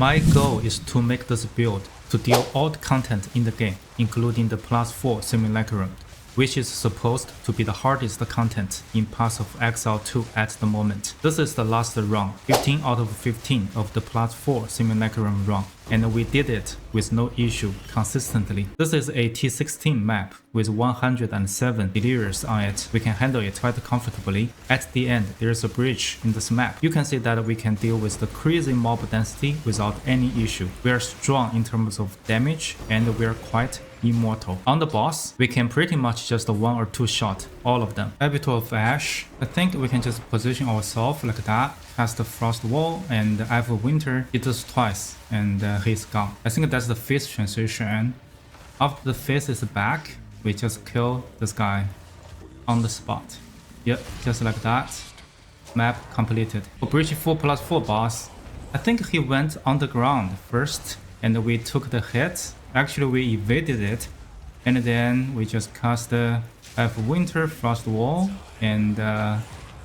My goal is to make this build to deal all the content in the game, including the +4 simulacrum, which is supposed to be the hardest content in Path of Exile 2 at the moment. This is the last run, 15 out of 15 of the +4 simulacrum run, and we did it with no issue consistently. This is a T16 map with 107 delirious on it. We can handle it quite comfortably. At the end, there is a bridge in this map. You can see that we can deal with the crazy mob density without any issue. We are strong in terms of damage and we are quite immortal. On the boss, we can pretty much just 1 or 2 shot all of them. Arbiter Ash, I think we can just position ourselves like that, cast the Frost Wall, and after Winter, hit us twice, and he's gone. I think that's the 5th transition. After the 5th is back, we just kill this guy on the spot. Yep, just like that. Map completed. For Bridge 4+4 boss, I think he went underground first, and we took the hit. Actually, we evaded it, and then we just cast the Winter Frost Wall, and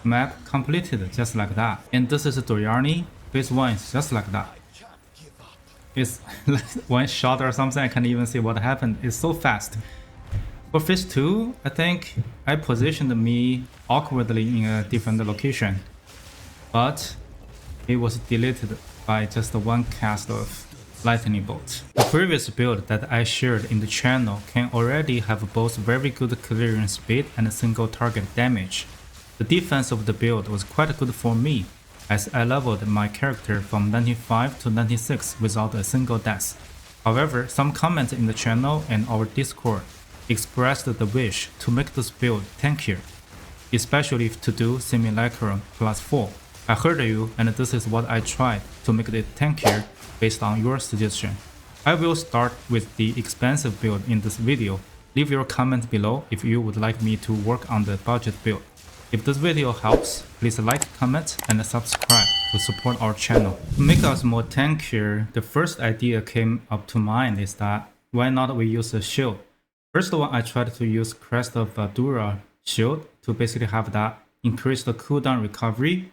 map completed just like that. And this is Doryani. Phase 1 is just like that. It's like 1 shot or something. I can't even see what happened. It's so fast. For Phase 2, I think I positioned me awkwardly in a different location, but it was deleted by just 1 cast of lightning bolt. The previous build that I shared in the channel can already have both very good clearance speed and single target damage. The defense of the build was quite good for me, as I leveled my character from 95 to 96 without a single death. However, some comments in the channel and our Discord expressed the wish to make this build tankier, especially to do Simulacrum +4. I heard you, and this is what I tried to make it tankier based on your suggestion. I will start with the expensive build in this video. Leave your comment below if you would like me to work on the budget build. If this video helps, please like, comment, and subscribe to support our channel. To make us more tankier, the first idea came up to mind is that why not we use a shield. First one, I tried to use Crest of Dura shield to basically have that increase the cooldown recovery.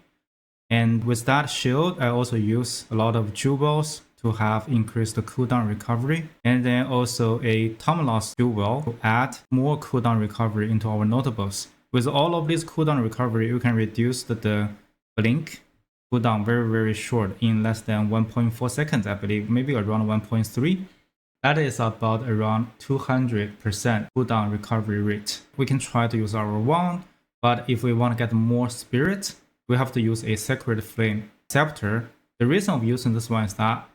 And with that shield, I also use a lot of jewels to have increased the cooldown recovery. And then also a Tomlos jewel to add more cooldown recovery into our notables. With all of this cooldown recovery, you can reduce the blink cooldown very short in less than 1.4 seconds, I believe, maybe around 1.3. That is about around 200% cooldown recovery rate. We can try to use our wand, but if we want to get more spirit, we have to use a Sacred Flame Scepter. The reason of using this one is that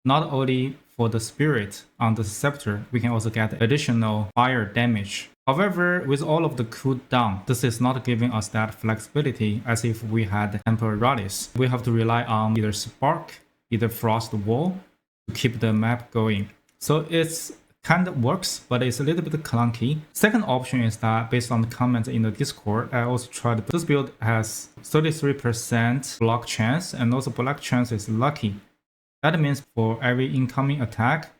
not only for the spirit on the scepter, we can also get additional fire damage. However, with all of the cooldown, this is not giving us that flexibility as if we had Temporalis. We have to rely on either Spark, either Frost Wall to keep the map going. So it's kind of works, but it's a little bit clunky. Second option is that based on the comments in the Discord, I also tried this build has 33% block chance, and also block chance is lucky. That means for every incoming attack,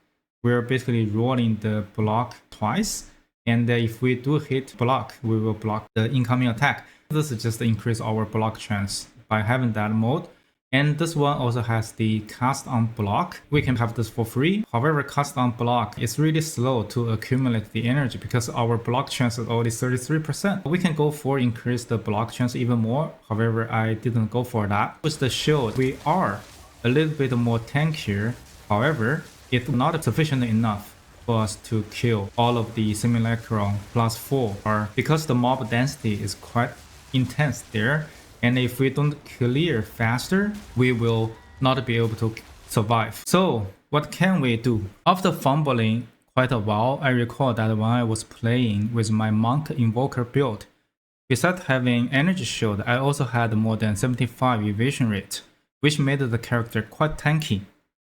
we're basically rolling the block twice, and if we do hit block, we will block the incoming attack. This is just to increase our block chance by having that mode. And this one also has the cast on block. We can have this for free. However, cast on block is really slow to accumulate the energy because our block chance is already 33%. We can go for increase the block chance even more. However, I didn't go for that. With the shield, we are a little bit more tankier. However, it's not sufficient enough for us to kill all of the Simulacrum +4, because the mob density is quite intense there. And if we don't clear faster, we will not be able to survive. So what can we do? After fumbling quite a while, I recall that when I was playing with my Monk Invoker build, besides having energy shield, I also had more than 75 evasion rate, which made the character quite tanky.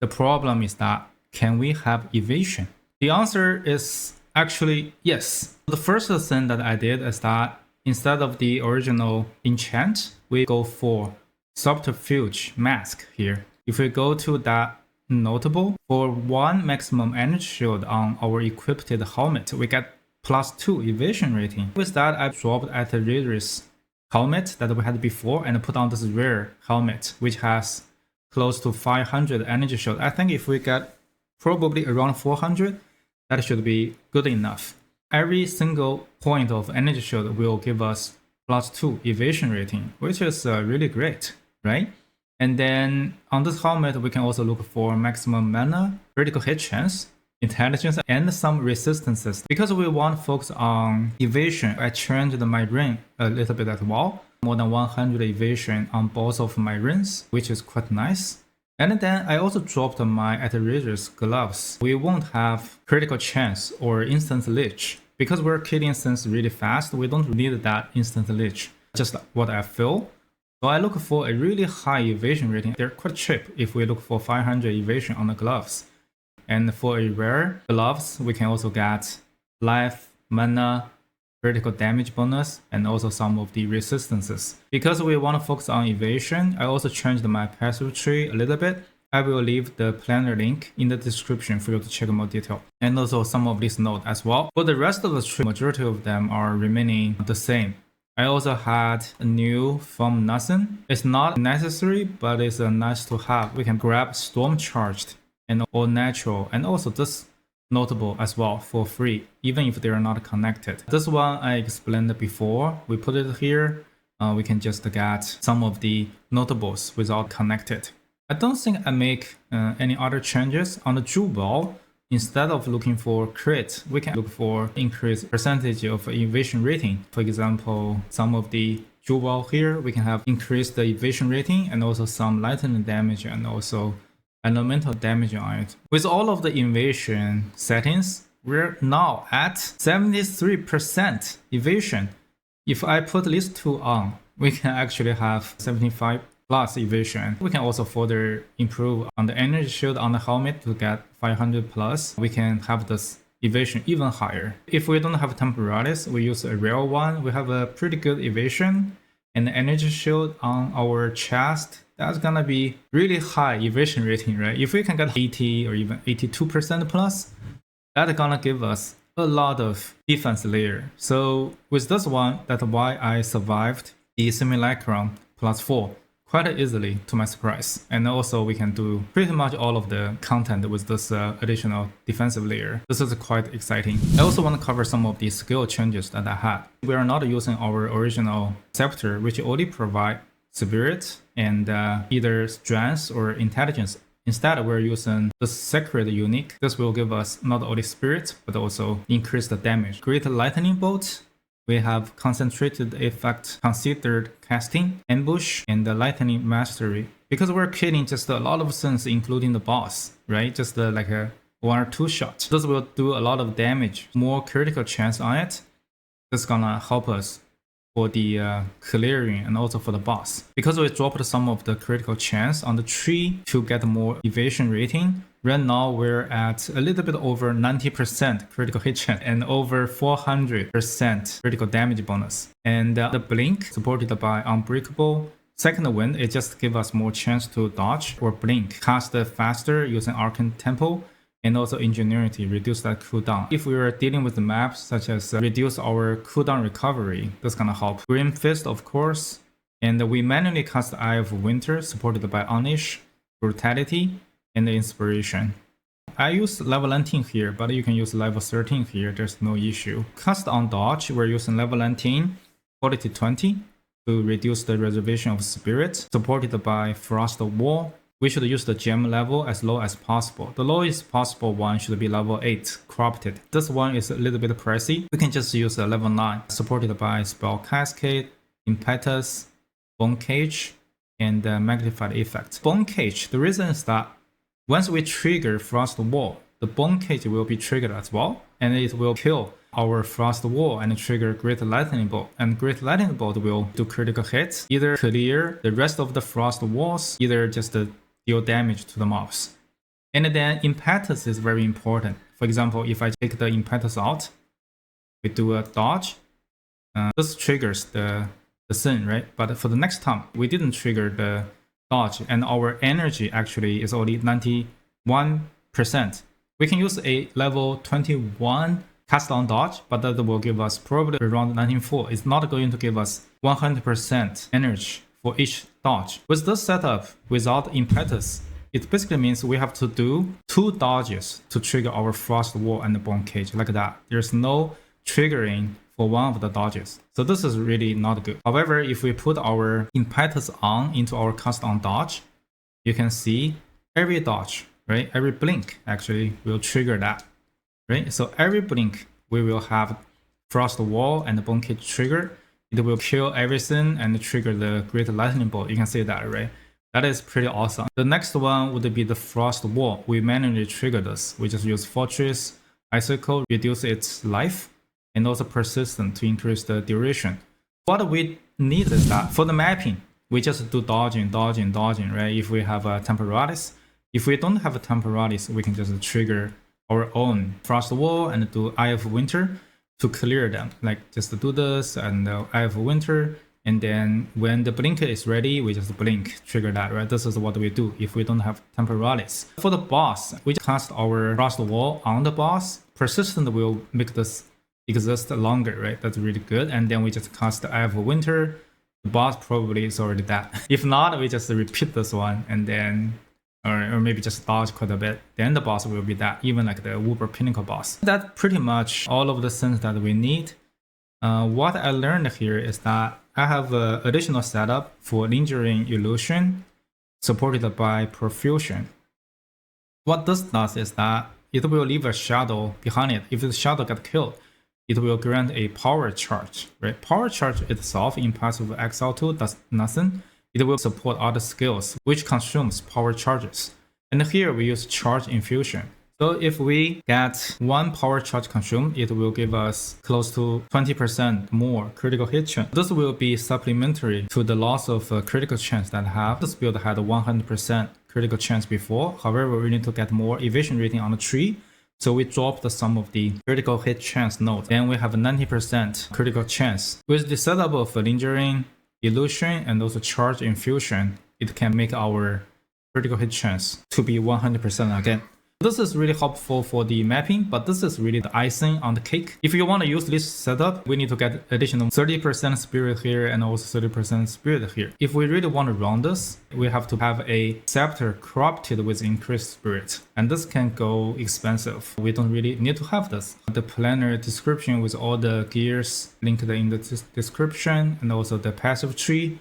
The problem is that, can we have evasion? The answer is actually yes. The first thing that I did is that instead of the original enchant, we go for subterfuge mask here. If we go to that notable, for 1 maximum energy shield on our equipped helmet, we get +2 evasion rating. With that, I dropped at the delirious helmet that we had before and put on this rare helmet, which has close to 500 energy shield. I think if we get probably around 400, that should be good enough. Every single point of energy shield will give us +2 evasion rating, which is really great, right? And then on this helmet, we can also look for maximum mana, critical hit chance, intelligence, and some resistances. Because we want to focus on evasion, I changed my ring a little bit as well. More than 100 evasion on both of my rings, which is quite nice. And then I also dropped my outrageous gloves. We won't have critical chance or instant leech. Because we're killing things really fast, we don't need that instant leech. Just what I feel. So I look for a really high evasion rating. They're quite cheap if we look for 500 evasion on the gloves. And for a rare gloves, we can also get life, mana, critical damage bonus, and also some of the resistances. Because we want to focus on evasion, I also changed my passive tree a little bit. I will leave the planner link in the description for you to check more detail. And also some of these nodes as well. For the rest of the tree, majority of them are remaining the same. I also had a new from nothing. It's not necessary, but it's nice to have. We can grab storm charged and all natural, and also this notable as well for free, even if they are not connected. This one I explained before. We put it here. We can just get some of the notables without connected. I don't think I make any other changes on the jewel. Instead of looking for crit, we can look for increased percentage of evasion rating. For example, some of the jewel here, we can have increased the evasion rating and also some lightning damage and also elemental damage on it. With all of the evasion settings, we're now at 73% evasion. If I put these two on, we can actually have 75 plus evasion. We can also further improve on the energy shield on the helmet to get 500 plus. We can have this evasion even higher. If we don't have temporalis, we use a rare one. We have a pretty good evasion and the energy shield on our chest. That's gonna be really high evasion rating, right? If we can get 80 or even 82% plus, that's gonna give us a lot of defense layer. So with this one, that's why I survived the simulacrum +4 quite easily to my surprise. And also we can do pretty much all of the content with this additional defensive layer. This is quite exciting. I also want to cover some of the skill changes that I had. We are not using our original scepter, which only provide spirit and either strength or intelligence. Instead, we're using the sacred unique. This will give us not only spirit, but also increase the damage. Great lightning bolt. We have concentrated effect considered casting, ambush, and the lightning mastery. Because we're killing just a lot of things, including the boss, right? Just like a 1 or 2 shot. This will do a lot of damage, more critical chance on it. This is gonna help us for the clearing and also for the boss. Because we dropped some of the critical chance on the tree to get more evasion rating. Right now we're at a little bit over 90% critical hit chance and over 400% critical damage bonus. And the blink supported by unbreakable. Second wind, it just gives us more chance to dodge or blink, cast faster using arcane tempo, and also ingenuity, reduce that cooldown. If we are dealing with the maps such as reduce our cooldown recovery, that's gonna help. Grim Fist, of course, and we manually cast Eye of Winter, supported by Unish, Brutality, and the Inspiration. I use level 19 here, but you can use level 13 here, there's no issue. Cast on Dodge, we're using level 19, quality 20, to reduce the reservation of spirit, supported by Frost Wall. We should use the gem level as low as possible. The lowest possible one should be level 8, corrupted. This one is a little bit pricey. We can just use a level 9, supported by Spell Cascade, Impetus, Bone Cage, and Magnified Effect. Bone Cage, the reason is that once we trigger Frost Wall, the Bone Cage will be triggered as well, and it will kill our Frost Wall and trigger Great Lightning Bolt. And Great Lightning Bolt will do critical hits, either clear the rest of the Frost Walls, either just deal damage to the mobs. And then Impetus is very important. For example, if I take the Impetus out, we do a dodge, this triggers the sin, right? But for the next time, we didn't trigger the dodge, and our energy actually is only 91%. We can use a level 21 cast on dodge, but that will give us probably around 94. It's not going to give us 100% energy for each dodge. With this setup, without impetus, it basically means we have to do 2 dodges to trigger our Frost Wall and the Bone Cage, like that. There's no triggering for one of the dodges. So this is really not good. However, if we put our impetus on into our cast on dodge, you can see every dodge, right? Every blink actually will trigger that, right? So every blink, we will have Frost Wall and the Bone Cage trigger. It will kill everything and trigger the Great Lightning Bolt. You can see that, right? That is pretty awesome. The next one would be the Frost Wall. We manually trigger this. We just use Fortress, Icicle, reduce its life, and also Persistent to increase the duration. What we need is that for the mapping, we just do dodging, right? If we have a Temporalis. If we don't have a Temporalis, we can just trigger our own Frost Wall and do Eye of Winter to clear them. Like just do this and Eye of Winter. And then when the blinker is ready, we just blink, trigger that, right? This is what we do if we don't have Temporalis. For the boss, we just cast our Frost Wall on the boss. Persistent will make this exist longer, right? That's really good. And then we just cast the Eye of Winter. The boss probably is already dead. If not, we just repeat this one and then, or maybe just dodge quite a bit. Then the boss will be dead, even like the Uber Pinnacle boss. That's pretty much all of the things that we need. What I learned here is that I have an additional setup for lingering illusion supported by perfusion. What this does is that it will leave a shadow behind it. If the shadow gets killed, it will grant a power charge, right? Power charge itself in passive Exile 2 does nothing. It will support other skills, which consumes power charges. And here we use charge infusion. So if we get 1 power charge consumed, it will give us close to 20% more critical hit chance. This will be supplementary to the loss of critical chance that I have. This build had a 100% critical chance before. However, we need to get more evasion rating on the tree. So we dropped some of the critical hit chance nodes. Then we have a 90% critical chance. With the setup of lingering illusion and also charge infusion, it can make our critical hit chance to be 100% again. This is really helpful for the mapping, but this is really the icing on the cake. If you want to use this setup, we need to get additional 30% spirit here and also 30% spirit here. If we really want to run this, we have to have a scepter corrupted with increased spirit. And this can go expensive. We don't really need to have this. The planner description with all the gears linked in the description and also the passive tree.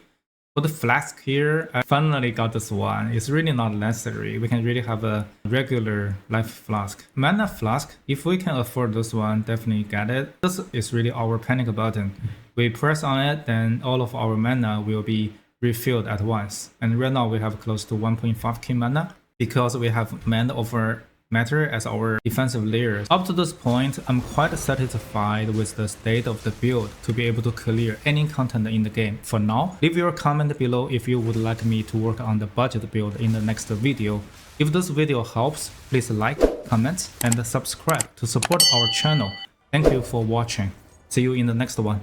For the flask here, I finally got this one. It's really not necessary. We can really have a regular life flask. Mana flask, if we can afford this one, definitely get it. This is really our panic button. We press on it, then all of our mana will be refilled at once. And right now we have close to 1.5k mana because we have mana over matter as our defensive layers. Up to this point, I'm quite satisfied with the state of the build to be able to clear any content in the game. For now, leave your comment below if you would like me to work on the budget build in the next video. If this video helps, please like, comment, and subscribe to support our channel. Thank you for watching. See you in the next one.